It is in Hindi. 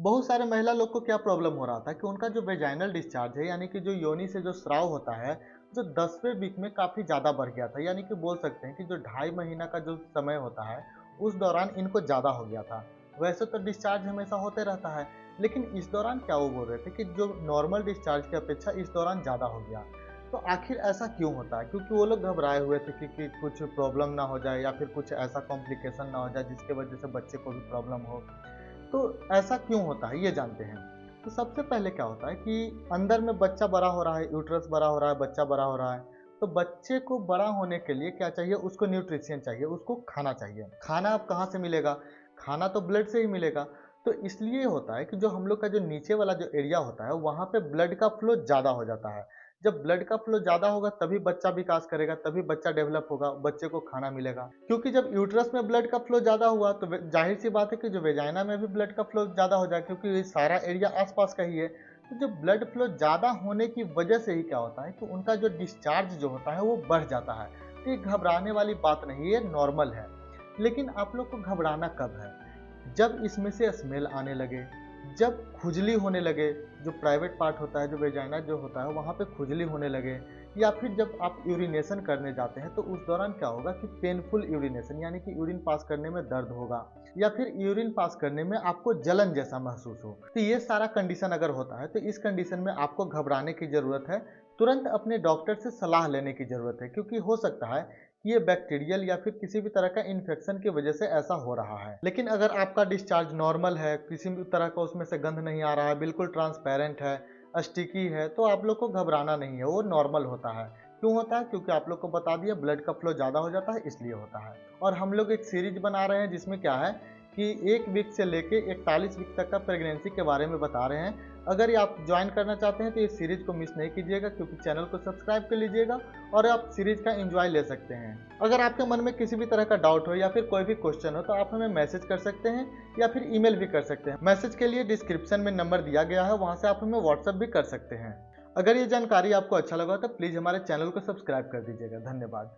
बहुत सारे महिला लोग को क्या प्रॉब्लम हो रहा था कि उनका जो वेजाइनल डिस्चार्ज है यानी कि जो योनि से जो स्राव होता है, जो 10वें वीक में काफ़ी ज़्यादा बढ़ गया था। यानी कि बोल सकते हैं कि जो ढाई महीना का जो समय होता है, उस दौरान इनको ज़्यादा हो गया था। वैसे तो डिस्चार्ज हमेशा होते रहता है, लेकिन इस दौरान क्या वो बोल रहे थे कि जो नॉर्मल डिस्चार्ज की अपेक्षा इस दौरान ज़्यादा हो गया। तो आखिर ऐसा क्यों होता है? क्योंकि वो लोग घबराए हुए थे कि कुछ प्रॉब्लम ना हो जाए या फिर कुछ ऐसा कॉम्प्लिकेशन ना हो जाए जिसकी वजह से बच्चे को भी प्रॉब्लम हो। तो ऐसा क्यों होता है ये जानते हैं। तो सबसे पहले क्या होता है कि अंदर में बच्चा बड़ा हो रहा है, यूट्रस बड़ा हो रहा है, बच्चा बड़ा हो रहा है। तो बच्चे को बड़ा होने के लिए क्या चाहिए? उसको न्यूट्रिशन चाहिए, उसको खाना चाहिए। खाना अब कहाँ से मिलेगा? खाना तो ब्लड से ही मिलेगा। तो इसलिए होता है कि जो हम लोग का जो नीचे वाला जो एरिया होता है, वहाँ पे ब्लड का फ्लो ज़्यादा हो जाता है। जब ब्लड का फ्लो ज़्यादा होगा तभी बच्चा विकास करेगा, तभी बच्चा डेवलप होगा, बच्चे को खाना मिलेगा। क्योंकि जब यूट्रस में ब्लड का फ्लो ज़्यादा हुआ तो ज़ाहिर-सी बात है कि जो वेजाइना में भी ब्लड का फ्लो ज़्यादा हो जाएगा क्योंकि ये सारा एरिया आस-पास का ही है। तो जो ब्लड फ्लो ज़्यादा होने की वजह से ही क्या होता है कि उनका जो डिस्चार्ज जो होता है वो बढ़ जाता है। तो ये घबराने वाली बात नहीं है, ये नॉर्मल है। लेकिन आप लोग को घबराना कब है? जब इसमें से स्मेल आने लगे, जब खुजली होने लगे, जो प्राइवेट पार्ट होता है, जो वेजाइना जो होता है, वहाँ पे खुजली होने लगे या फिर जब आप यूरिनेशन करने जाते हैं, तो उस दौरान क्या होगा कि पेनफुल यूरिनेशन यानी कि यूरिन पास करने में दर्द होगा या फिर यूरिन पास करने में आपको जलन जैसा महसूस हो। तो ये सारा कंडीशन अगर होता है, तो इस कंडीशन में आपको घबराने की ज़रूरत है, तुरंत अपने डॉक्टर से सलाह लेने की ज़रूरत है क्योंकि हो सकता है कि ये बैक्टीरियल या फिर किसी भी तरह का इन्फेक्शन की वजह से ऐसा हो रहा है। लेकिन अगर आपका डिस्चार्ज नॉर्मल है, किसी भी तरह का उसमें से गंध नहीं आ रहा है, बिल्कुल ट्रांसपेरेंट है, स्टिकी है, तो आप लोग को घबराना नहीं है, वो नॉर्मल होता है। क्यों होता है? क्योंकि आप लोग को बता दिया ब्लड का फ्लो ज़्यादा हो जाता है इसलिए होता है। और हम लोग एक सीरीज बना रहे हैं जिसमें क्या है कि 1 वीक से लेके 41 वीक तक का प्रेगनेंसी के बारे में बता रहे हैं। अगर ये आप ज्वाइन करना चाहते हैं तो इस सीरीज को मिस नहीं कीजिएगा क्योंकि चैनल को सब्सक्राइब कर लीजिएगा और आप सीरीज का एंजॉय ले सकते हैं। अगर आपके मन में किसी भी तरह का डाउट हो या फिर कोई भी क्वेश्चन हो तो आप हमें मैसेज कर सकते हैं या फिर ईमेल भी कर सकते हैं। मैसेज के लिए डिस्क्रिप्शन में नंबर दिया गया है, वहाँ से आप हमें व्हाट्सएप भी कर सकते हैं। अगर ये जानकारी आपको अच्छा लगा तो प्लीज़ हमारे चैनल को सब्सक्राइब कर दीजिएगा। धन्यवाद।